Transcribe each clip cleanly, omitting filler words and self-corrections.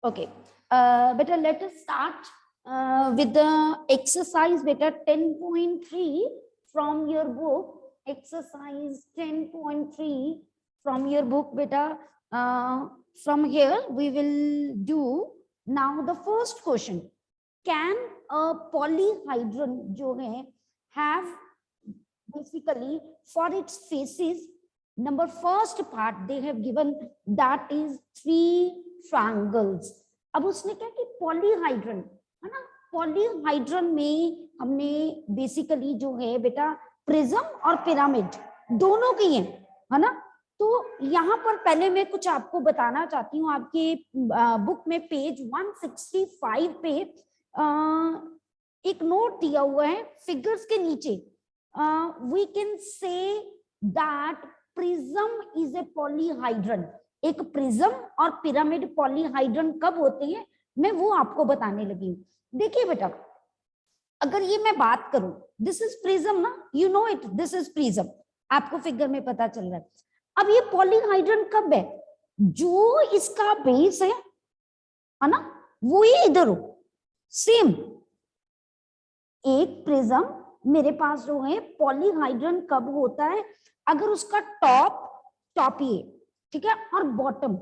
Okay, beta, let us start with the exercise beta 10.3 from your book. Exercise 10.3 from your book beta. From here we will do now the first question. Can a polyhedron जो है have basically for its faces, number first part they have given that is 3 triangles. अब उसने क्या कि पॉलीहाइड्रन है ना, पॉलीहाइड्रन में हमने बेसिकली जो है बेटा प्रिज्म और पिरामिड दोनों की है ना। तो यहाँ पर पहले मैं कुछ आपको बताना चाहती हूँ, आपके बुक में पेज 165 पे एक नोट दिया हुआ है फिगर्स के नीचे। We can say that prism is a polyhedron. एक प्रिज्म और पिरामिड पॉलीहाइड्रन कब होते हैं मैं वो आपको बताने लगी हूँ। देखिए बेटा, अगर ये मैं बात करूं, दिस इज प्रिज्म ना, you know it, this is prism, आपको फिगर में पता चल रहा है। अब ये पॉलीहाइड्रन कब है, जो इसका बेस है ना, वो ही इधर हो सेम। एक प्रिज्म मेरे पास जो है पॉलीहाइड्रन कब होता है, अगर उसका टॉप ये ठीक है और बॉटम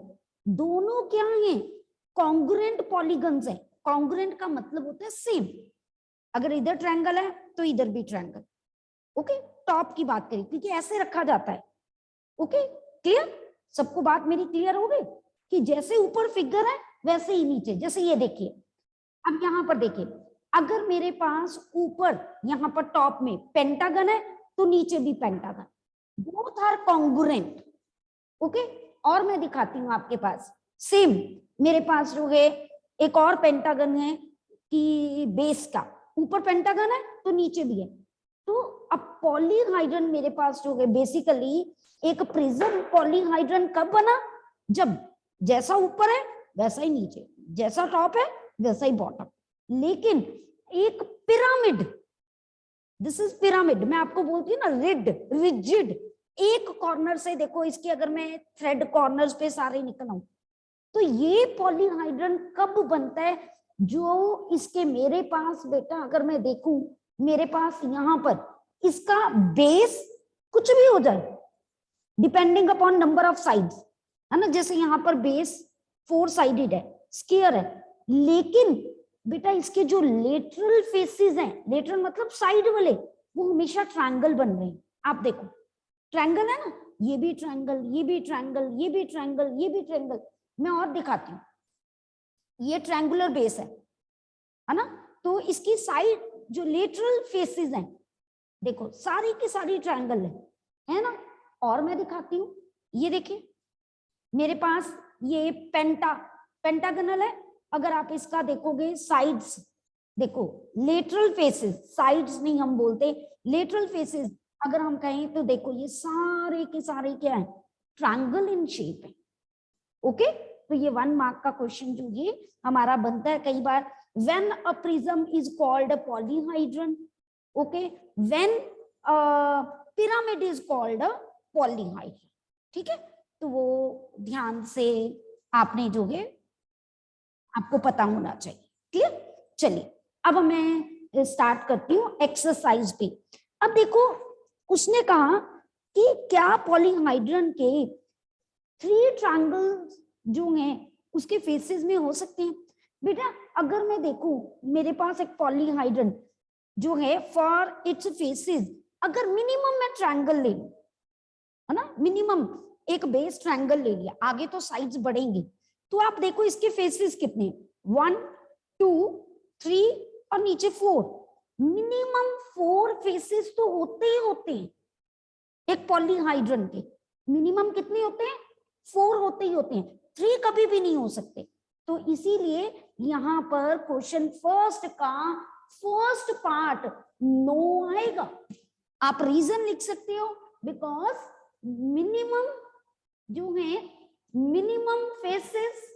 दोनों क्या है, कॉन्ग्रुएंट पॉलीगन्स है। कॉन्ग्रुएंट का मतलब होता है सेम, अगर इधर ट्रायंगल है तो इधर भी ट्रायंगल। ओके, टॉप की बात करें क्योंकि ऐसे रखा जाता है। ओके, क्लियर, सबको बात मेरी क्लियर हो गई कि जैसे ऊपर फिगर है वैसे ही नीचे, जैसे ये देखिए। अब यहाँ पर देखिए, अगर मेरे पास ऊपर यहाँ पर टॉप में पेंटागन है तो नीचे भी pentagon, both are congruent. Okay, और मैं दिखाती हूँ आपके पास सेम, मेरे पास जो है एक और पेंटागन है कि बेस का ऊपर पेंटागन है तो नीचे भी है। तो अब पॉलीहाइड्रन मेरे पास जो है बेसिकली एक प्रिज्म पॉलीहाइड्रन कब बना, जब जैसा ऊपर है वैसा ही नीचे, जैसा टॉप है वैसा ही बॉटम। लेकिन एक पिरामिड, दिस इज पिरामिड, मैं आपको बोलती हूँ ना रिजिड, एक कॉर्नर से देखो इसके, अगर मैं थ्रेड कॉर्नर्स पे सारे निकलाऊं तो ये पॉलीहाइड्रन कब बनता है, जो इसके मेरे पास बेटा अगर मैं देखूं, मेरे पास यहाँ पर इसका बेस कुछ भी हो जाए depending upon number of sides, है ना। जैसे यहाँ पर बेस 4 साइडेड है, स्क्वायर है, लेकिन बेटा इसके जो लेटरल फेसेस हैं, लेटरल मतलब साइड वाले, वो हमेशा ट्रायंगल बन रहे हैं। आप देखो ट्रायंगल है ना, ये भी ट्रायंगल, ये भी ट्रायंगल, ये भी ट्रायंगल, ये भी ट्रायंगल। मैं और दिखाती हूँ, ये ट्रायंगुलर बेस है ना, तो इसकी साइड जो लेटरल फेसेस हैं देखो सारी की सारी ट्रायंगल है ना। और मैं दिखाती हूँ, ये देखिए मेरे पास ये पेंटागनल है, अगर आप इसका देखोगे साइड्स देखो, लेटरल फेसेस, साइड्स नहीं हम बोलते, लेटरल फेसेस अगर हम कहें तो देखो ये सारे के सारे क्या है, ट्रायंगल इन शेप है। ओके, तो ये 1 मार्क का क्वेश्चन जो ये हमारा बनता है कई बार। When a prism is called a polyhedron, okay, when pyramid is called a polyhedron. ठीक है, तो वो ध्यान से आपने जो है आपको पता होना चाहिए। क्लियर, चलिए अब मैं स्टार्ट करती हूँ एक्सरसाइज पे। अब देखो उसने कहा कि क्या पॉलीहाइड्रन के 3 ट्रायंगल्स जो हैं उसके फेसेस में हो सकते हैं। बेटा अगर मैं देखूं मेरे पास एक पॉलीहाइड्रन जो है फॉर इट्स फेसेस, अगर मिनिमम मैं ट्रायंगल ले लूं, है ना, मिनिमम एक बेस ट्रायंगल ले लिया, आगे तो साइड्स बढ़ेंगी, तो आप देखो इसके फेसेस कितने, 1 2 3 और नीचे 4, मिनिमम 4 फेसेस तो होते ही होते हैं एक पॉलीहाइड्रन के। मिनिमम कितने होते हैं, 4 होते ही होते हैं, 3 कभी भी नहीं हो सकते। तो इसीलिए यहाँ पर क्वेश्चन फर्स्ट का फर्स्ट पार्ट नो आएगा। आप रीजन लिख सकते हो, बिकॉज मिनिमम जो है, minimum faces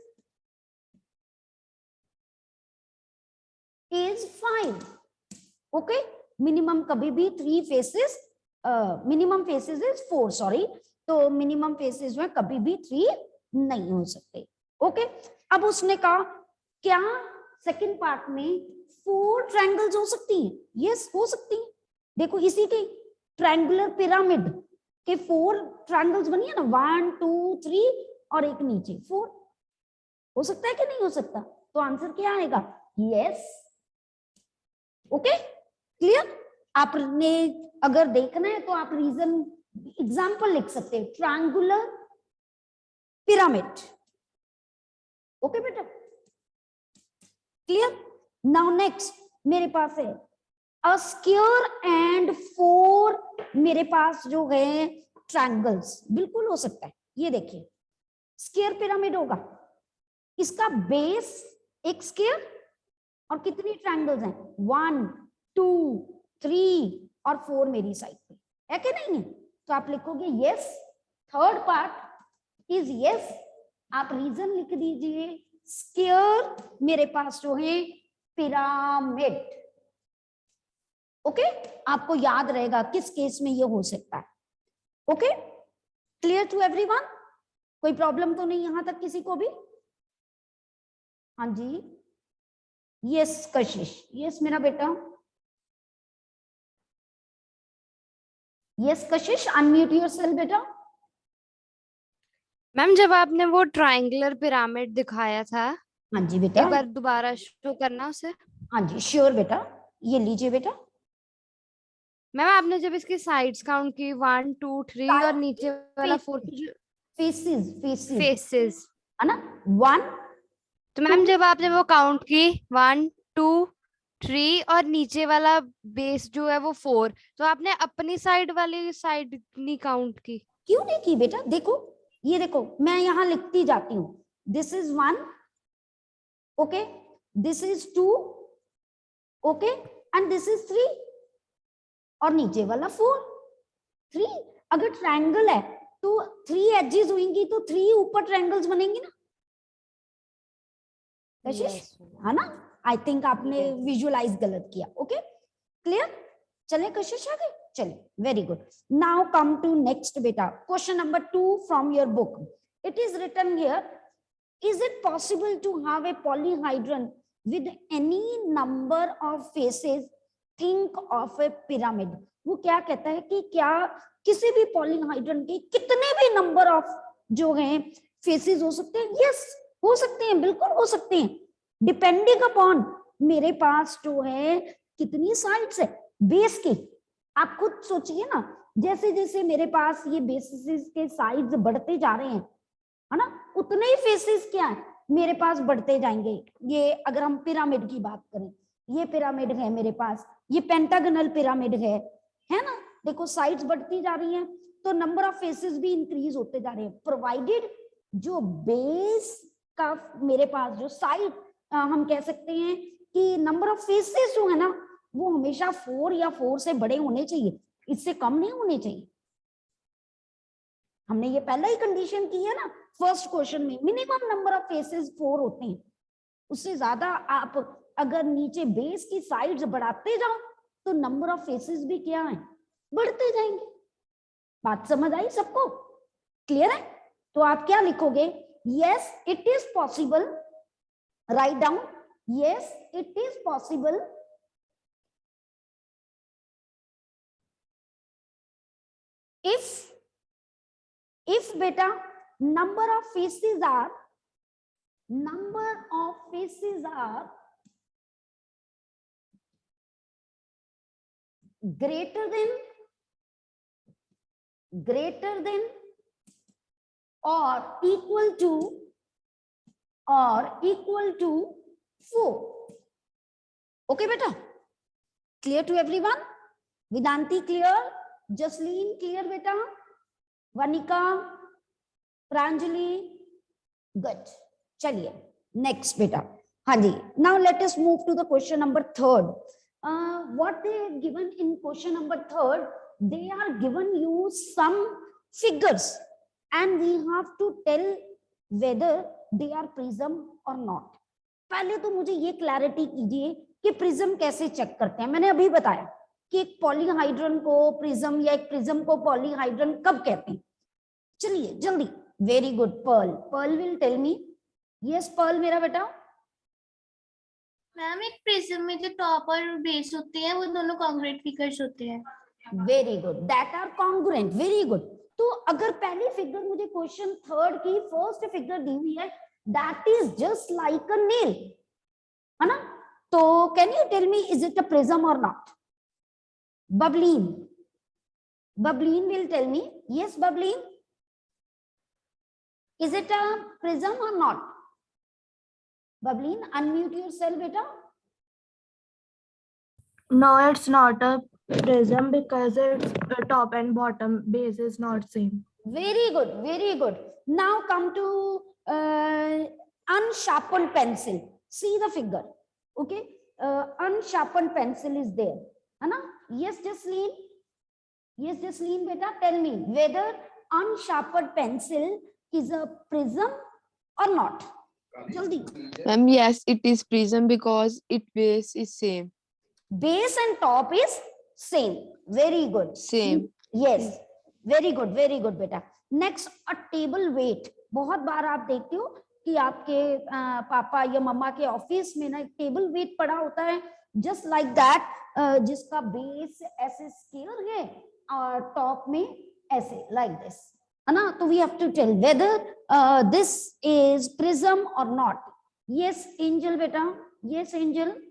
is 5। Okay, minimum कभी भी 3 faces, minimum faces is 4, sorry, तो मिनिमम फेसेस जो है कभी भी 3 नहीं हो सकते। ओके, अब उसने कहा क्या सेकंड पार्ट में 4 ट्रायंगल्स हो सकती हैं? यस, हो सकती हैं। देखो इसी के ट्रायंगुलर पिरामिड के 4 ट्रायंगल्स बनी है ना, 1 2 3 और एक नीचे 4। हो सकता है कि नहीं हो सकता? तो आंसर क्या आएगा? यस। Okay, clear? आपने अगर देखना है तो आप रीजन एग्जाम्पल लिख सकते हैं, ट्रायंगुलर पिरामिड। ओके बेटा, क्लियर? नाउ नेक्स्ट मेरे पास है अ स्क्वायर एंड 4 मेरे पास जो है ट्रायंगल्स। बिल्कुल हो सकता है। ये देखिए स्क्वायर पिरामिड होगा, इसका बेस एक स्क्वायर और कितनी ट्रायंगल्स हैं? 1 2 3 और 4 मेरी साइड पे है कि नहीं है? तो आप लिखोगे yes, third part is yes. आप रीजन लिख दीजिए, स्क्वायर मेरे पास जो है पिरामिड। ओके, आपको याद रहेगा किस केस में ये हो सकता है। Okay, clear to everyone? कोई प्रॉब्लम तो नहीं यहां तक किसी को भी? हाँ जी, यस कशिश, यस मेरा बेटा, यस कशिश, अनम्यूट योरसेल्फ बेटा। मैम जब आपने वो ट्रायंगुलर पिरामिड दिखाया था, हाँ जी बेटा, एक बार दोबारा शो करना उसे। हाँ जी श्योर बेटा, ये लीजिए बेटा। मैम आपने जब इसकी साइड्स काउंट की 1 2 3 और नीचे वाला 4 फेसेस, फेसेस फेसेस, है ना, 1 तो 2 मैम जब आपने वो काउंट की 1 2 3 और नीचे वाला बेस जो है वो 4, तो आपने अपनी साइड वाली साइड नहीं काउंट की? क्यों नहीं की बेटा? देखो ये देखो, मैं यहां लिखती जाती हूँ, this is 1, okay, this is 2, okay, and this is 3 और नीचे वाला 4 3। अगर ट्रायंगल है तो 3 एजेस होंगी तो 3 ऊपर ट्रायंगल्स बनेंगे ना कशिश, है ना? आई थिंक आपने विजुअलाइज गलत किया। Okay, clear? चले कशिश आगे, चले, very good. Now come to next बेटा, question number 2 from your book. It is written here, is it possible to have a polyhedron with any number of faces? Think of a pyramid. वो क्या कहता है कि क्या किसी भी पॉलीहाइड्रन के कितने भी नंबर ऑफ जो हैं फेसेस हो सकते हैं? यस, हो सकते हैं, बिल्कुल हो सकते हैं, डिपेंडिंग अपॉन मेरे पास जो है कितनी साइड्स है बेस की। आप खुद सोचिए ना, जैसे जैसे मेरे पास ये बेसिस के साइड्स बढ़ते जा रहे हैं, है ना, उतने ही फेसेस क्या है मेरे पास बढ़ते जाएंगे। ये अगर हम पिरामिड की बात करें, ये पिरामिड है मेरे पास, ये पेंटागनल पिरामिड है ना, देखो साइड्स बढ़ती जा रही हैं तो नंबर ऑफ फेसेस भी इंक्रीज होते जा रहे हैं, प्रोवाइडेड जो बेस का मेरे पास जो साइड हम कह सकते हैं कि नंबर ऑफ फेसेस जो है ना वो हमेशा 4 या 4 से बड़े होने चाहिए, इससे कम नहीं होने चाहिए। हमने ये पहला ही कंडीशन की है ना फर्स्ट क्वेश्चन में, मिनिमम नंबर ऑफ फेसेस 4 होते हैं, उससे ज्यादा आप अगर नीचे बेस की साइड्स बढ़ाते जाओ तो नंबर ऑफ फेसेस भी क्या है, बढ़ते जाएंगे। बात समझ आई सबको? क्लियर है? तो आप क्या लिखोगे? Yes it is possible, write down, yes it is possible if beta number of faces are greater than or equal to 4. okay beta, clear to everyone? Vedanti clear, Jasleen clear beta, Vanika, Pranjali, good. चलिए next बेटा, हाँ जी, now let us move to the question number 3rd. What they have given in question number 3rd? They are given you some figures and we have to tell whether they are prism और not. पहले तो मुझे ये clarity कीजिए कि prism कैसे check करते हैं। मैंने अभी बताया कि एक पॉलीहाइड्रन को प्रिज्म या एक प्रिज्म को पॉलीहाइड्रन कब कहते हैं। चलिए जल्दी, very good, Pearl, Pearl will tell me. Yes Pearl मेरा बेटा। मैम एक प्रिज्म में जो टॉप और बेस होते हैं वो दोनों कॉन्ग्रुएंट फिगर्स होते हैं। Very good, that are congruent, very good. तो अगर पहली फिगर मुझे क्वेश्चन थर्ड की फर्स्ट फिगर दी हुई है, that is just like a nail, है ना? तो can you tell me is it a prism और not? Bableen, Bableen will tell me. Yes Bableen, is it a prism और नॉट? बबलीन अनम्यूट योरसेल्फ बेटा। No, it's not a prism because its top and bottom base is not same. Very good, very good. Now come to unsharpened pencil. See the figure, okay? Unsharpened pencil is there, है ना? Yes Jasleen, yes Jasleen beta, tell me whether unsharpened pencil is a prism or not. Jaldi. Ma'am, yes, it is prism because its base is same. Base and top is same. Very good. Same. Yes, very good बेटा। Next a table weight. बहुत बार आप देखते हो कि आपके पापा या मम्मा के ऑफिस में ना एक टेबल वेट पड़ा होता है, जस्ट लाइक दैट, जिसका बेस ऐसे स्क्वायर है और टॉप में ऐसे लाइक दिस, है ना? तो we have to tell whether this is prism और नॉट। यस एंजल बेटा, yes Angel.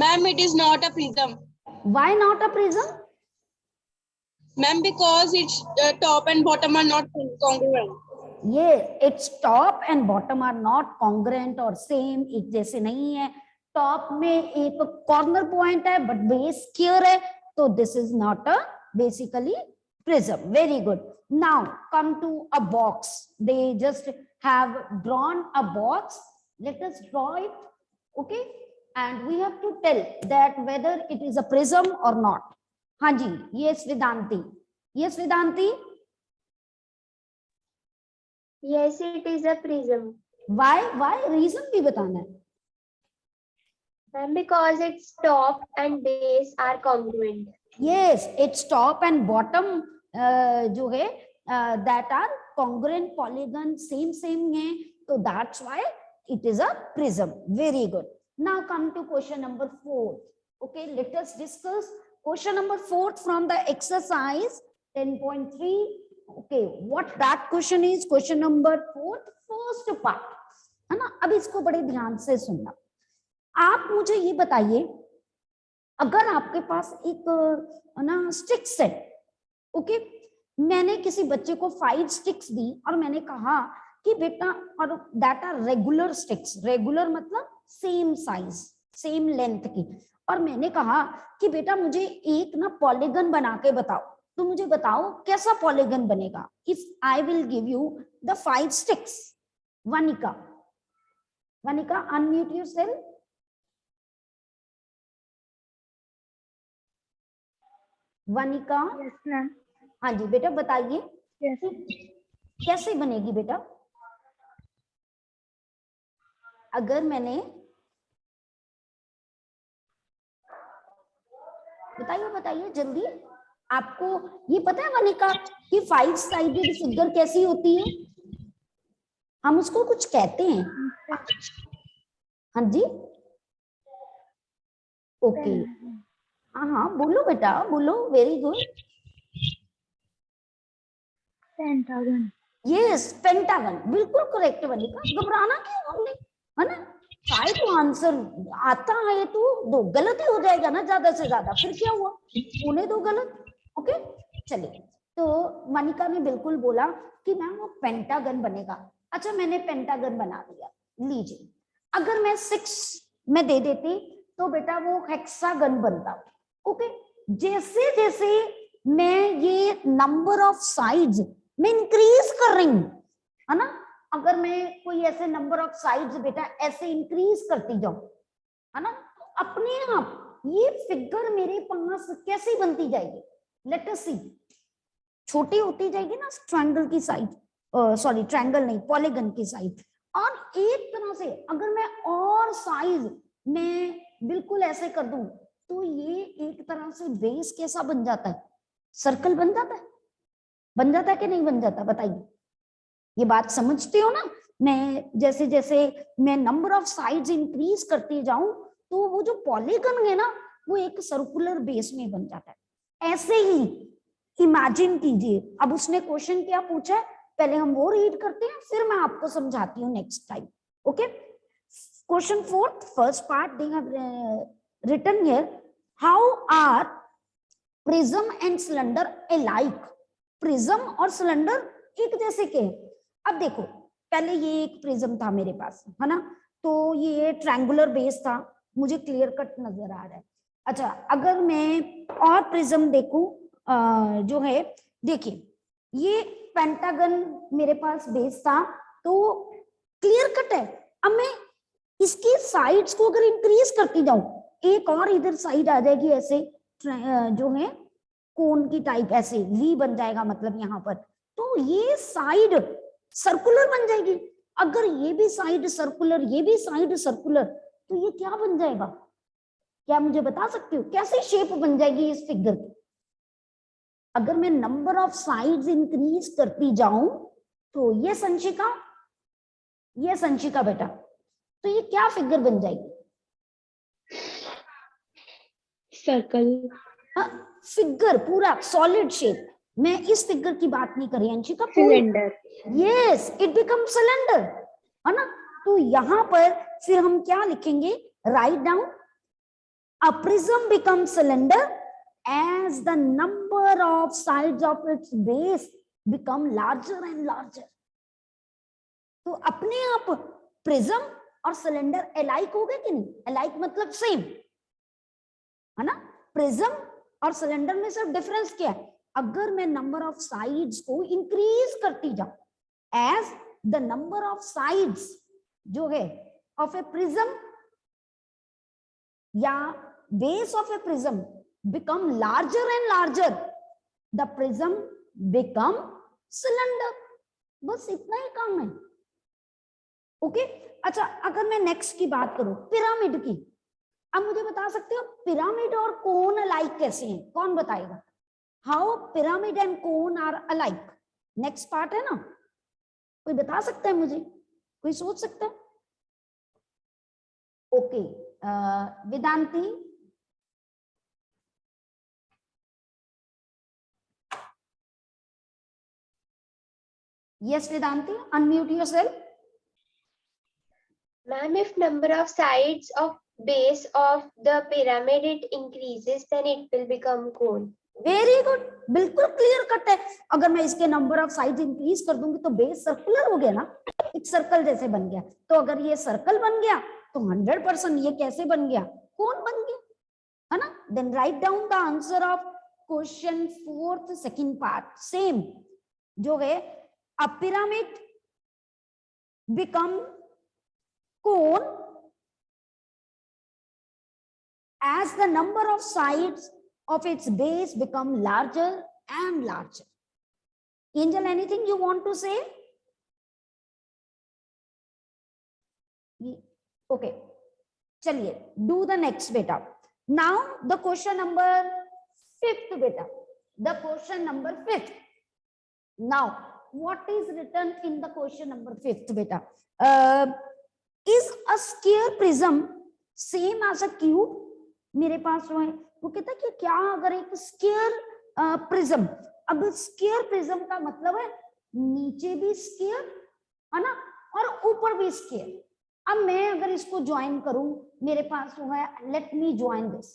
Ma'am, it is not a prism. Why not a prism? Ma'am, because its top and bottom are not congruent. ये its top and bottom are not congruent और same एक जैसे नहीं है। Top में एक corner point है but base square है, तो this is not a basically prism. Very good. Now come to a box. They just have drawn a box, let us draw it, okay, and we have to tell that whether it is a prism or not. हाँ जी, yes Vedanti, yes Vedanti, Yes, it is a prism. why reason भी बताना है। Ma'am, because its top and base are congruent. Yes, its top and bottom जो है that are congruent polygon, same है, तो that's why it is a prism. Very good. Now come to question number 4. Okay, let us discuss question number 4 from the exercise 10.3. Okay, what that question is? Question number 4, first part, है ना? अब इसको बड़े ध्यान से सुनना। आप मुझे ये बताइए, अगर आपके पास एक ना स्टिक्स है, ओके, मैंने किसी बच्चे को 5 स्टिक्स दी और मैंने कहा कि बेटा, और that are regular sticks, regular मतलब सेम साइज सेम लेंथ की, और मैंने कहा कि बेटा मुझे एक ना पॉलीगन बना के बताओ, तो मुझे बताओ कैसा पॉलीगन बनेगा। If I will give you the 5 sticks. Vanika, Vanika unmute yourself. Vanika, Yes, ma'am. हाँ जी बेटा बताइए Yes. कैसे बनेगी बेटा। अगर मैंने, बताइए बताइए जल्दी, आपको ये पता है वनिका कि 5 साइडेड फिगर कैसी होती है? हम उसको कुछ कहते हैं। हाँ जी, ओके, हाँ हाँ बोलो बेटा बोलो, very good. Pentagon. Yes pentagon, बिल्कुल करेक्ट वनिका, घबराना क्यों हमने, है ना? ट्राई टू आंसर, आता है तो दो, गलत ही हो जाएगा ना ज्यादा से ज्यादा, फिर क्या हुआ, होने दो गलत, ओके। चलिए, तो वनिका ने बिल्कुल बोला कि मैम वो पेंटागन बनेगा। अच्छा, मैंने पेंटागन बना दिया, लीजिए। अगर मैं 6 में दे देती तो बेटा वो हेक्सागन बनता, ओके। जैसे जैसे मैं ये नंबर ऑफ साइड्स में इंक्रीज कर रही हूं, है ना, अगर मैं कोई ऐसे नंबर ऑफ साइड्स बेटा ऐसे इंक्रीज करती जाऊं, है ना, तो अपने आप ये फिगर मेरे पास कैसी बनती जाएगी? लेट अस सी, छोटी होती जाएगी ना ट्रायंगल की साइड, सॉरी ट्रायंगल नहीं, पॉलीगन की साइड। और एक तरह से अगर मैं और साइज में बिल्कुल ऐसे कर दूं तो ये एक तरह से बेस कैसा बन जाता है? सर्कल बन जाता है, बन जाता है कि नहीं बन जाता, बताइए। ये बात समझते हो ना? मैं जैसे जैसे मैं नंबर ऑफ साइड्स इंक्रीज करती जाऊं तो वो जो पॉलीगन है ना वो एक सर्कुलर बेस में बन जाता है। ऐसे ही इमेजिन कीजिए, अब उसने क्वेश्चन क्या पूछा है, पहले हम वो रीड करते हैं फिर मैं आपको समझाती हूँ next time. Okay, question 4 first part they have written here, how are prism and cylinder alike? Prism और सिलेंडर एक जैसे के। अब देखो, पहले ये एक प्रिज्म था मेरे पास, है ना, तो ये ट्रायंगुलर बेस था, मुझे क्लियर कट नजर आ रहा है। अच्छा, अगर मैं और प्रिज्म देखूं जो है, देखिए ये पेंटागन मेरे पास बेस था तो क्लियर कट है। अब मैं इसकी साइड्स को अगर इंक्रीज करती जाऊं, एक और इधर साइड आ जाएगी ऐसे जो है कोन की टाइप, ऐसे वी बन जाएगा मतलब यहाँ पर, तो ये साइड सर्कुलर बन जाएगी। अगर ये भी साइड सर्कुलर, ये भी साइड सर्कुलर, तो ये क्या बन जाएगा? क्या मुझे बता सकते हो कैसी शेप बन जाएगी इस फिगर की? अगर मैं नंबर ऑफ साइड्स इंक्रीज करती जाऊं तो ये संशिका बेटा, तो ये क्या फिगर बन जाएगी? सर्कल। फिगर पूरा सॉलिड शेप। मैं इस फिगर की बात नहीं कर रही Anshika, cylinder. Yes, it become cylinder, है ना। तो यहां पर फिर हम क्या लिखेंगे? Write down, a prism become cylinder as the number of sides of its base become larger and larger. तो अपने आप प्रिज्म और सिलेंडर अलाइक हो गए कि नहीं? अलाइक मतलब सेम, है ना। प्रिज्म और सिलेंडर में सिर्फ डिफरेंस क्या है? अगर मैं नंबर ऑफ साइड्स को इंक्रीज करती जाऊं, as the number of sides जो है ऑफ ए प्रिज्म या base of a prism become larger and larger, the prism become cylinder. बस इतना ही काम है। ओके, अच्छा अगर मैं नेक्स्ट की बात करूं पिरामिड की, अब मुझे बता सकते हो पिरामिड और कोन अलाइक कैसे हैं? कौन बताएगा? How pyramid and cone are alike? Next part है ना, कोई बता सकता है मुझे? कोई सोच सकता है? Okay, Vedanti. Yes, Vedanti, unmute yourself. Ma'am, if number of sides of base of the pyramid it increases, then it will become cone. Very good, बिल्कुल क्लियर कट है। अगर मैं इसके नंबर ऑफ साइड इंक्रीज कर दूंगी तो बेस सर्कुलर हो गया ना, एक सर्कल जैसे बन गया। तो अगर ये सर्कल बन गया तो 100% ये कैसे बन गया? कोन बन गया, है ना। Then write down the answer of question 4th second part, same जो है, a pyramid become cone as the number of sides of its base become larger and larger. Angel, anything you want to say? Okay, chaliye do the next beta. Now the question number 5th beta, the question number 5th. Now what is written in the question number 5th beta? Is a square prism same as a cube? मेरे पास जो है वो कहता है कि क्या अगर एक स्क्वायर प्रिज्म, अब स्क्वायर प्रिज्म का मतलब है नीचे भी स्क्वायर, है ना, और ऊपर भी स्क्वायर। अब मैं अगर इसको ज्वाइन करूं, मेरे पास जो है, let me join this.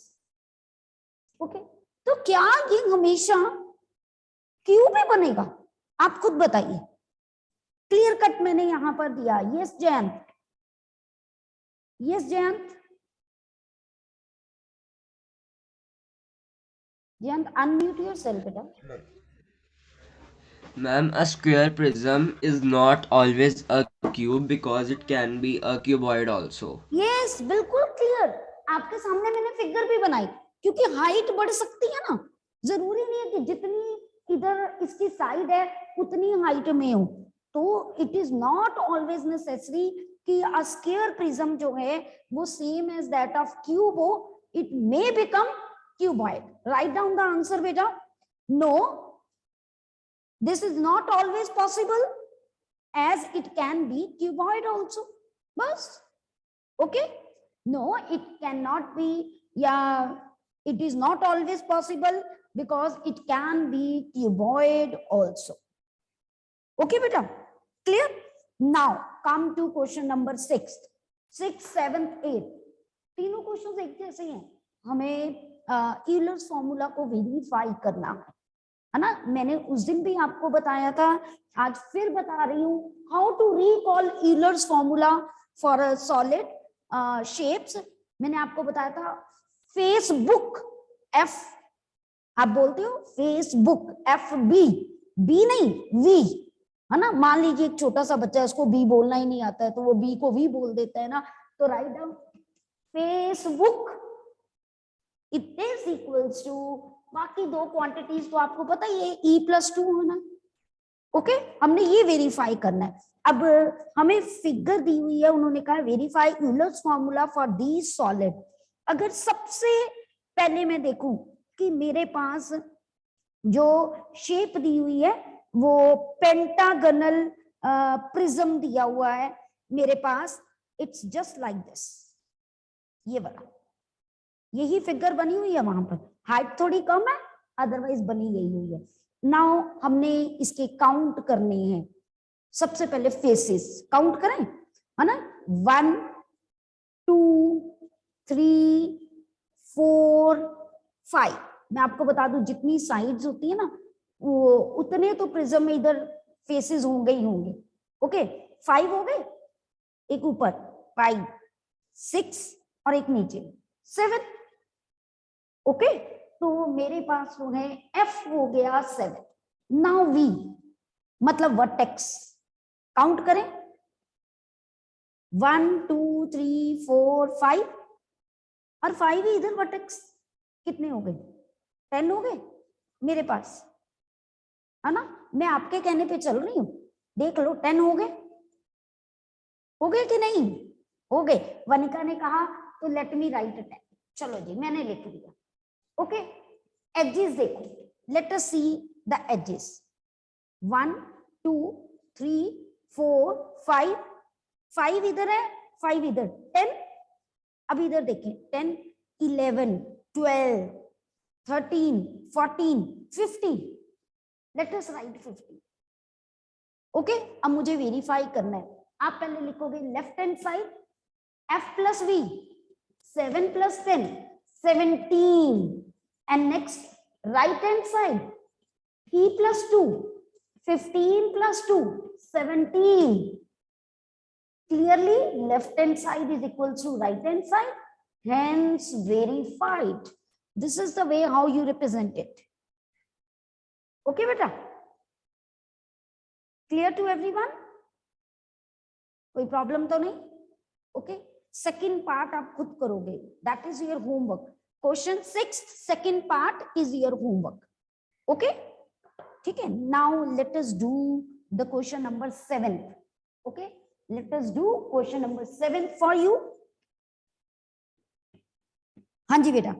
Okay, तो क्या ये हमेशा क्यूब ही बनेगा? आप खुद बताइए। क्लियर कट मैंने यहां पर दिया। Yes Jayant, yes Jayant, Jayant unmute yourself बेटा। Ma'am, a square prism is not always a cube because it can be a cuboid also. Yes, बिल्कुल क्लियर। आपके सामने मैंने फिगर भी बनाई, क्योंकि हाइट बढ़ सकती है ना, जरूरी नहीं है कि जितनी इधर इसकी साइड है उतनी हाइट में हो। तो it is not always necessary कि अ स्क्वायर प्रिज्म जो है वो same as that of cube हो, it may become cuboid. Write down the answer beta. No, this is not always possible it can be cuboid also. बस. Okay? No, it cannot be. Yeah, it is not always possible because it can be cuboid also. Okay, beta? Clear? Now come to question number 6, 7th, 8. तीनों questions एक जैसे हैं. हमें Euler's formula को verify करना है ना. मैंने उस दिन भी आपको बताया था, आज फिर बता रही हूँ, how to recall Euler's formula for a solid shapes. मैंने आपको बताया था फेसबुक, एफ आप बोलते हो, फेसबुक एफ बी, बी नहीं वी, है ना. मान लीजिए एक छोटा सा बच्चा है, उसको बी बोलना ही नहीं आता है, तो वो बी को वी बोल देता है ना. तो right down Facebook, it is equals to, बाकी दो क्वांटिटीज तो आपको पता ही है, E+2 होना. ओके, हमने ये वेरीफाई करना है. अब हमें फिगर दी हुई है, उन्होंने कहा verify Euler's formula for these solid. अगर सबसे पहले मैं देखूं कि मेरे पास जो शेप दी हुई है वो पेंटागनल प्रिज्म दिया हुआ है मेरे पास, इट्स जस्ट लाइक दिस, ये वाला, यही फिगर बनी हुई है. वहां पर हाइट थोड़ी कम है, अदरवाइज बनी गई हुई है. नाउ हमने इसके काउंट करने हैं. सबसे पहले फेसेस काउंट करें, है ना. 1 2 3 4 5. मैं आपको बता दूं, जितनी साइड्स होती है ना, वो उतने तो प्रिज्म में इधर फेसेस होंगे ही होंगे. ओके, 5 हो गए, एक ऊपर 5, 6 और एक नीचे 7. ओके, तो मेरे पास जो है एफ हो गया 7. नाउ वी मतलब वर्टेक्स काउंट करें, 1 2 3 4 5 और 5 ही इधर वर्टेक्स. कितने हो गए? 10 हो गए मेरे पास, है ना. मैं आपके कहने पे चल रही हूं, देख लो 10 हो गए. हो गए कि नहीं? हो गए. वनिका ने कहा तो लेट मी राइट 10. चलो जी, मैंने लिख दिया. ओके, एजेस देखो, let us see the edges. 1 2 3 4 5. 5 इधर है, 5 इधर, 10. अब इधर देखें, 10 11 12 13 14 15. Let us right 50. ओके, अब मुझे वेरीफाई करना है. आप पहले लिखोगे left hand side f plus v, 7 plus 10 17, and next right hand side e plus 2 15 plus 2 17. Clearly left hand side is equal to right hand side, hence verified. This is the way how you represent it. Okay beta, clear to everyone? कोई problem तो नहीं? Okay, second part आप खुद करोगे, that is your homework. Question 6 second part is your homework. Okay, ठीक है. Now let us do the question number 7. Okay, let us do question number 7 for you. हाँ जी बेटा,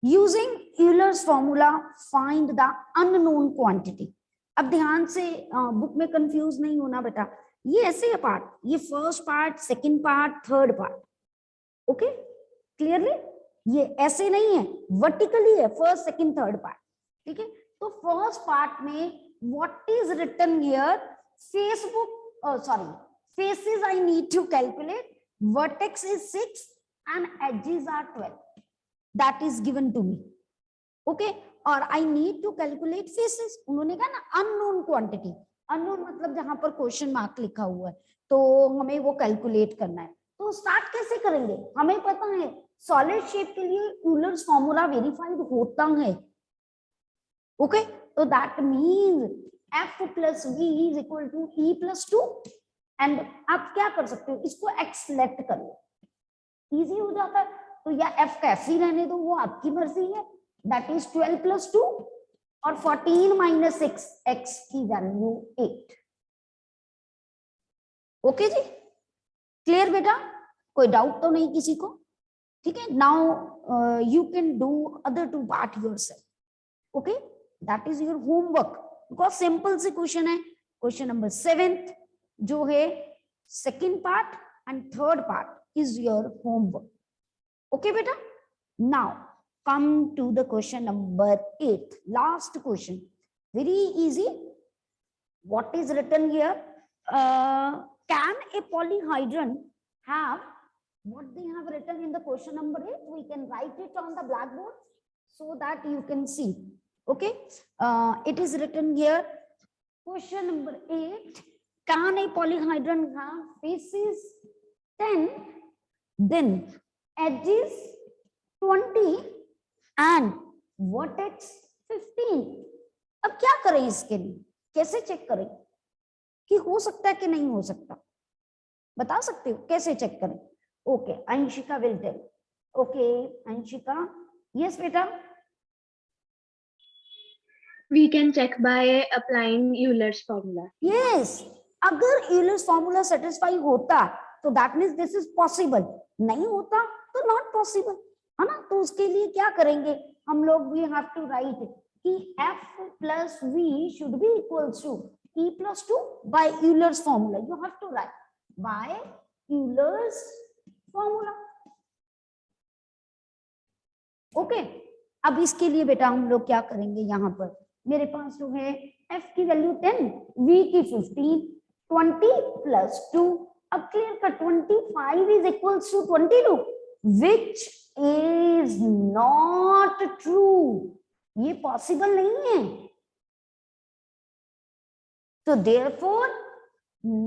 using Euler's formula find the unknown quantity. अब ध्यान से book में confuse नहीं होना बेटा, ये ऐसे है पार्ट, ये first part, second part, third part. Okay, clearly ये ऐसे नहीं है, वर्टिकली है, फर्स्ट सेकंड थर्ड पार्ट. ठीक है, तो फर्स्ट पार्ट में what is written here, Facebook sorry faces I need to calculate, vertex is 6 and edges are 12. That is given to me. Okay, और I need to calculate faces. उन्होंने कहा ना unknown quantity, unknown मतलब जहां पर question mark लिखा हुआ है, तो हमें वो कैलकुलेट करना है. तो स्टार्ट कैसे करेंगे? हमें पता है सॉलिड शेप के लिए यूलर्स फॉर्मूला वेरीफाइड होता है. ओके, तो that means f plus v is equal to e plus 2. And आप क्या कर सकते हो, इसको x सेलेक्ट कर लो, इजी हो जाता है. तो या f का f ही रहने दो, वो आपकी मर्जी है. दैट इज 12 plus 2 और 14 minus 6, x की वैल्यू 8. ओके जी, क्लियर बेटा? कोई डाउट तो नहीं किसी को? ठीक है, now you can do other two part yourself. Okay, that is your homework, because simple से क्वेश्चन है. क्वेश्चन नंबर 7, जो है second part and third part is your homework. Okay बेटा, now come to the question number 8, last question, very easy. What is written here? Can a polyhedron have what they have written in the question number 8? We can write it on the blackboard so that you can see. Okay, it is written here, question number 8, can a polyhedron have faces 10, then edges 20 and vertex 15? अब क्या करें इसके लिए, कैसे check करें कि हो सकता है कि नहीं हो सकता, बता सकते हो कैसे चेक करें? Okay, Anshika will tell. Okay Anshika, yes बेटा. We can check by applying Euler's formula. यस, अगर यूलर्स फॉर्मूला सेटिस्फाई होता तो that means this is possible, नहीं होता तो नॉट पॉसिबल, है ना. तो उसके लिए क्या करेंगे हम लोग, वी हैव टू राइट कि f plus v should be equals to e plus 2 by Euler's formula. You have to write by Euler's formula. Okay, अब इसके लिए बेटा हम लोग क्या करेंगे, यहाँ पर मेरे पास जो है f की वैल्यू 10, v की 15, 20 plus 2. अब क्लियर का 25 is equals to 22, which is not true. ये पॉसिबल नहीं है. तो therefore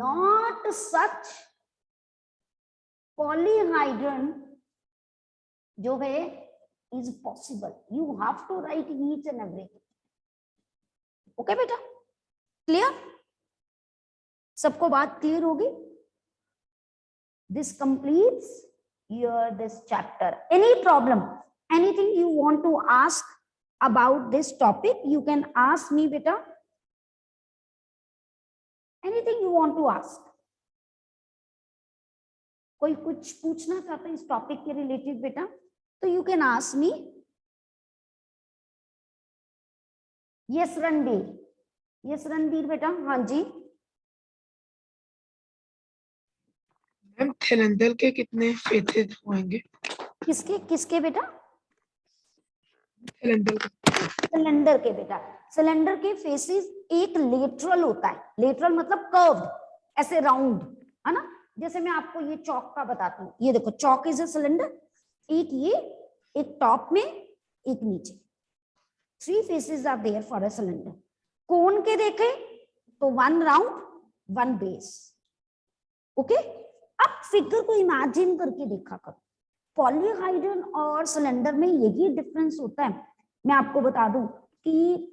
not such polyhedron जो है is possible. You have to write each and everything. Okay बेटा, क्लियर? सबको बात क्लियर होगी? This completes your this chapter. Any problem, anything you want to ask about this topic, you can ask me beta. Anything you want to ask. कोई कुछ पूछना चाहता है इस टॉपिक के रिलेटेड बेटा, तो you can ask me. Yes Ranbir, yes Ranbir बेटा, हाँ जी. मैम सिलेंडर के कितने फेसेस होंगे? किसके किसके बेटा? सिलेंडर सिलेंडर के बेटा, सिलेंडर के फेसेस एक लेटरल होता है, लेटरल मतलब कर्व्ड, ऐसे राउंड, है ना. जैसे मैं आपको ये चौक का बताती हूँ, ये देखो चौक इज अ सिलेंडर, एक ये, एक टॉप में, एक नीचे, 3 faces are there for a cylinder. Cone के देखे तो 1 राउंड 1 बेस. ओके, अब फिगर को इमेजिन करके देखा करो. पॉलीहाइड्रन और सिलेंडर में यही डिफरेंस होता है. मैं आपको बता दूं कि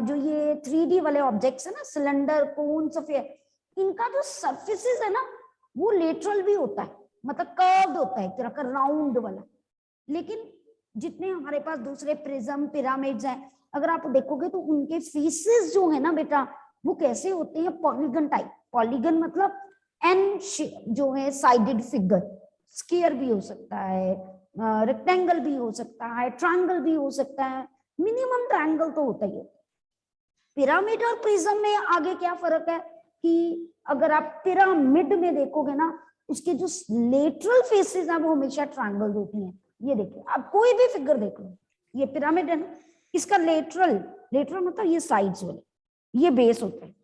जो ये 3D वाले ऑब्जेक्ट्स है ना, सिलेंडर, कोन, सफेयर, इनका जो सरफेसेस है ना वो लेटरल भी होता है, मतलब कर्व्ड होता है, एक तरह का राउंड वाला. लेकिन जितने हमारे पास दूसरे प्रिज्म, पिरामिड्स हैं, अगर आप देखोगे तो उनके फेसेस जो है ना बेटा वो कैसे होते हैं, पॉलीगन टाइप. पॉलीगन मतलब एन जो है साइडेड फिगर, स्क्वायर भी हो सकता है, रेक्टेंगल भी हो सकता है, ट्रायंगल भी हो सकता है, मिनिमम ट्रायंगल तो होता ही है. पिरामिड और प्रिज्म में आगे क्या फर्क है कि अगर आप पिरामिड में देखोगे ना, उसके जो लेटरल फेसेस हैं वो हमेशा ट्रायंगल होती हैं. ये देखिए, आप कोई भी फिगर देख लो, ये पिरामिड है ना, इसका लेटरल, लेटरल मतलब ये साइड्स वाले, ये बेस होता है.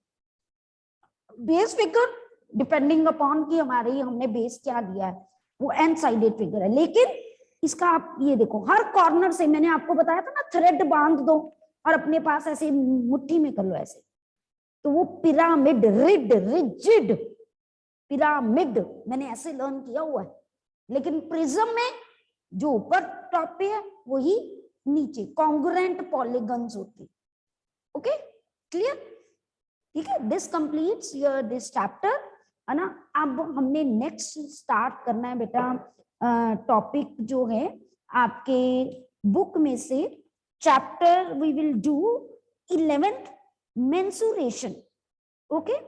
बेस फिगर डिपेंडिंग अपॉन कि हमारे हमने बेस क्या दिया है, वो एन साइडेड फिगर है. लेकिन इसका आप ये देखो, हर कॉर्नर से, मैंने आपको बताया था ना, थ्रेड बांध दो और अपने पास ऐसे मुट्ठी में कर लो ऐसे, तो वो पिरामिड, रिजिड पिरामिड मैंने ऐसे लर्न किया हुआ है. लेकिन प्रिज्म में जो ऊपर टॉप पे है वही नीचे कॉन्ग्रुएंट पॉलीगन्स होती. Okay, clear? ठीक है, this completes your this chapter, है ना. अब हमने नेक्स्ट स्टार्ट करना है बेटा टॉपिक जो है आपके बुक में से, chapter we will do 11th mensuration. Okay,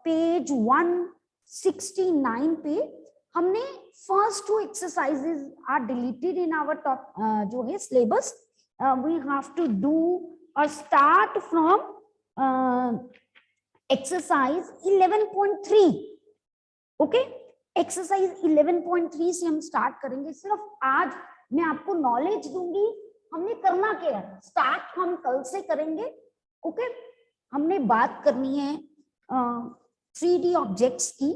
page 169 पे हमने first 2 exercises are deleted in our top जो है syllabus. We have to do और start from exercise 11.3, okay, exercise 11.3 से हम स्टार्ट करेंगे। सिर्फ आज मैं आपको नॉलेज दूंगी, हमने करना क्या है, स्टार्ट हम कल से करेंगे, ओके। हमने बात करनी है 3D ऑब्जेक्ट्स की,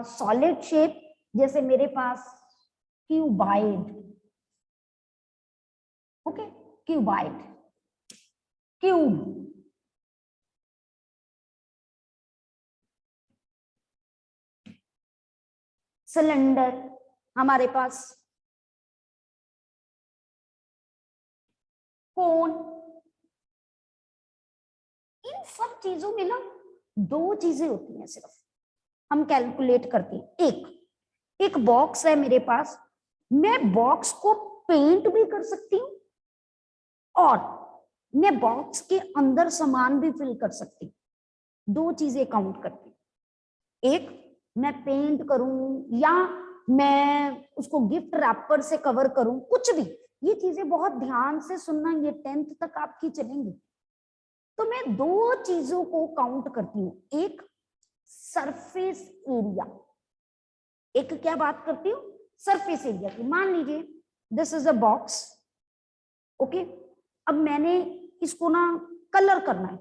सॉलिड शेप, जैसे मेरे पास cuboid, okay, cuboid, cube, cylinder, हमारे पास कोन, इन सब चीजों में ना दो चीजें होती हैं सिर्फ, हम कैलकुलेट करते हैं। एक बॉक्स है मेरे पास, मैं बॉक्स को पेंट भी कर सकती हूँ और मैं बॉक्स के अंदर सामान भी फिल कर सकती हूँ। दो चीजें काउंट करती हूँ, एक मैं पेंट करूं या मैं उसको गिफ्ट रैपर से कवर करूं, कुछ भी, ये चीजें बहुत ध्यान से सुनना, ये 10th तक आपकी चलेंगी। तो मैं दो चीजों को काउंट करती हूँ, एक सरफेस एरिया, एक क्या बात करती हूँ, सरफेस एरिया की। मान लीजिए this is a box, okay, अब मैंने इसको ना कलर करना है,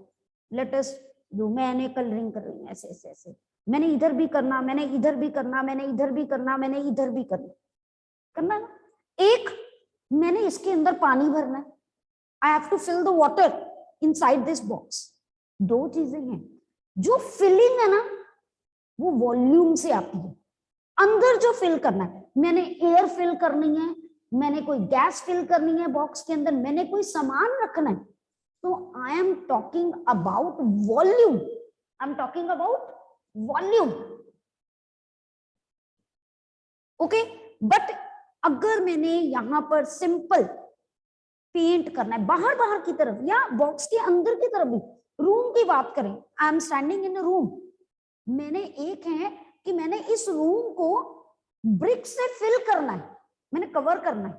लेट अस डू, मैंने कलरिंग कर रही हूँ ऐसे ऐसे ऐसे, मैंने इधर भी करना, मैंने इधर भी करना, मैंने इधर भी करना, मैंने इधर भी करना ना। एक मैंने इसके अंदर पानी भरना है, I have to fill the water inside this box. दो चीजें हैं, जो फिलिंग है ना वो वॉल्यूम से आती है, अंदर जो फिल करना है, मैंने एयर फिल करनी है, मैंने कोई गैस फिल करनी है बॉक्स के अंदर, मैंने कोई सामान रखना है, तो I am talking about volume, I am talking about volume, okay. But अगर मैंने यहां पर सिंपल पेंट करना है बाहर बाहर की तरफ या बॉक्स के अंदर की तरफ भी, रूम की बात करें, I am standing in a room, मैंने एक है कि मैंने इस रूम को ब्रिक से फिल करना है, मैंने कवर करना है,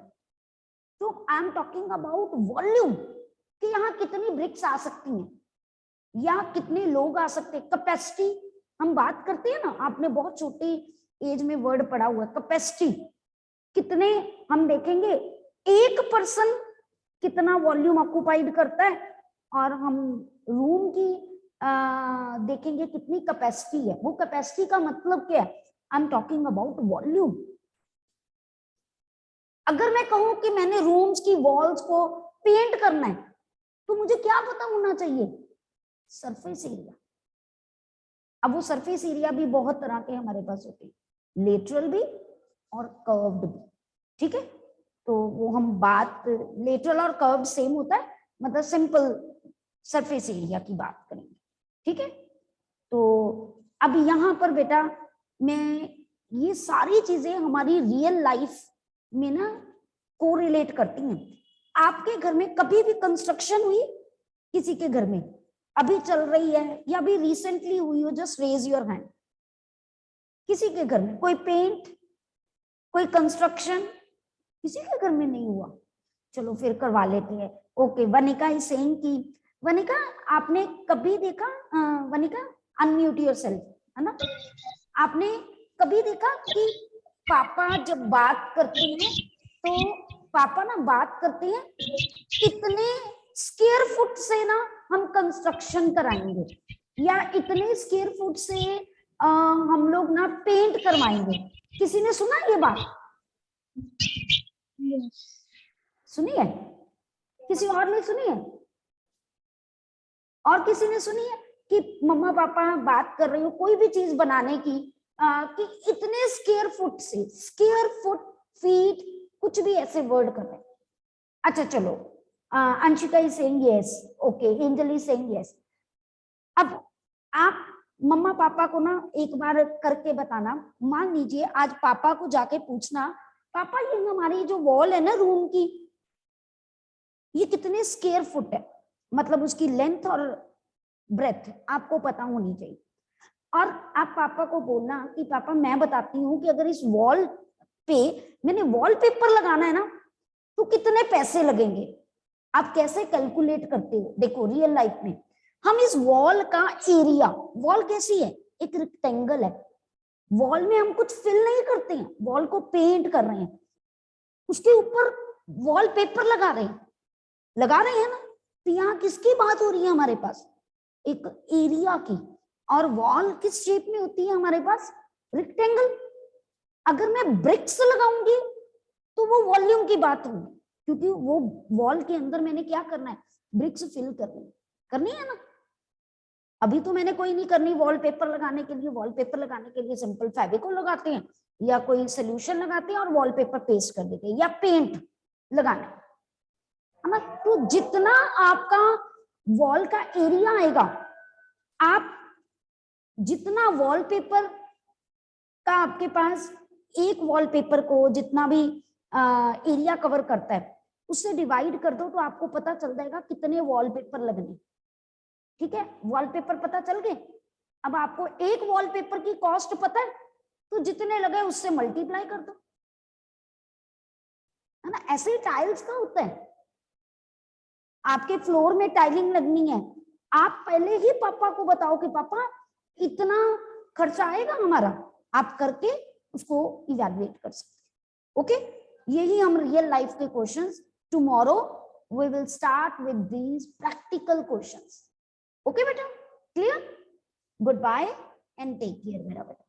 तो I am talking about volume, कि यहाँ कितनी ब्रिक्स आ सकती हैं या कितने लोग आ सकते हैं। कैपेसिटी हम बात करते हैं ना, आपने बहुत छोटी एज में वर्ड पढ़ा हुआ है कैपेसिटी, कितने हम देखेंगे एक पर्सन कितना वॉल्यूम ऑक्युपाइड करता है, और हम रूम की देखेंगे कितनी कैपेसिटी है। वो कैपेसिटी का मतलब क्या है, I am talking about volume. अगर मैं कहूं कि मैंने रूम्स की वॉल्स को पेंट करना है, तो मुझे क्या पता होना चाहिए, सरफेस एरिया। अब वो सरफेस एरिया भी बहुत तरह के हमारे पास होते हैं, लेटरल भी और कर्व्ड भी, ठीक है। तो वो हम बात, लेटरल और कर्व्ड सेम होता है, मतलब सिंपल सरफेस एरिया की बात करेंगे, ठीक है। तो अब यहाँ पर बेटा मैं ये सारी चीजें हमारी रियल लाइफ में ना कोरिलेट करती हैं। आपके घर में कभी भी कंस्ट्रक्शन हुई, किसी के घर में अभी चल रही है या अभी रिसेंटली हुई हो, जस्ट रेज योर हैंड। किसी के घर में कोई पेंट, कोई कंस्ट्रक्शन, किसी के घर में नहीं हुआ, चलो फिर करवा लेते हैं। ओके, वनिका इज सेइंग कि, वनिका आपने कभी देखा, वनिका अनम्यूट योरसेल्फ, है ना, आपने कभी देखा कि पापा जब बात करते हैं तो पापा ना बात करते हैं इतने स्क्वायर फुट से ना हम कंस्ट्रक्शन कराएंगे, या इतने स्क्वायर फुट से हम लोग ना पेंट करवाएंगे। किसी ने सुना ये बात? सुनी है? किसी और ने सुनी है? और किसी ने सुनी है कि मम्मा पापा बात कर रही हो कोई भी चीज बनाने की, कि इतने स्क्वायर फुट से, स्क्वायर फुट, फीट, कुछ भी ऐसे वर्ड कर रहे हैं। अच्छा चलो, Anshika is saying yes, okay, angel is saying yes. अब आप मम्मा पापा को ना एक बार करके बताना, मान लीजिए आज पापा को जाके पूछना, पापा ये हमारी जो वॉल है ना रूम की, ये कितने स्क्वायर फुट है, मतलब उसकी लेंथ और ब्रेथ आपको पता होनी चाहिए। और आप पापा को बोलना कि पापा मैं बताती हूँ कि अगर इस वॉल पे मैंने वॉलपेपर लगाना है ना तो कितने पैसे लगेंगे। आप कैसे कैलकुलेट करते हो? देखो रियल लाइफ में हम इस वॉल का एरिया, वॉल कैसी है, एक रेक्टेंगल है, वॉल में हम कुछ फिल नहीं करते हैं, वॉल को पेंट कर रहे हैं, उसके ऊपर वॉल पेपर लगा रहे हैं ना। तो यहाँ किसकी बात हो रही है हमारे पास, एक एरिया की। और वॉल किस शेप में होती है हमारे पास, रेक्टेंगल। अगर मैं ब्रिक्स लगाऊंगी तो वो वॉल्यूम की बात होगी, क्योंकि वो वॉल के अंदर मैंने क्या करना है, ब्रिक्स फिल करनी है ना। अभी तो मैंने कोई नहीं करनी, वॉलपेपर लगाने के लिए सिंपल फेविकोल लगाते हैं या कोई सोल्यूशन लगाते हैं और वॉलपेपर पेस्ट कर देते हैं, या पेंट लगाना है ना। तो जितना आपका वॉल का एरिया आएगा, आप जितना वॉलपेपर का आपके पास एक वॉलपेपर को जितना भी एरिया कवर करता है उससे डिवाइड कर दो, तो आपको पता चल जाएगा कितने वॉलपेपर लगने। ठीक है, वॉलपेपर पता चल गए। अब आपको एक वॉलपेपर की कॉस्ट पता है, तो जितने लगे उससे मल्टीप्लाई कर दो, है ना। ऐसे ही टाइल्स का होता है, आपके फ्लोर में टाइलिंग लगनी है, आप पहले ही पापा को बताओ कि पापा इतना खर्चा आएगा हमारा, आप करके उसको इवैल्यूएट कर सकते। ओके, यही हम रियल लाइफ के questions, tomorrow we will start with these practical questions. Okay बेटा, clear? Goodbye and take care मेरा बेटा।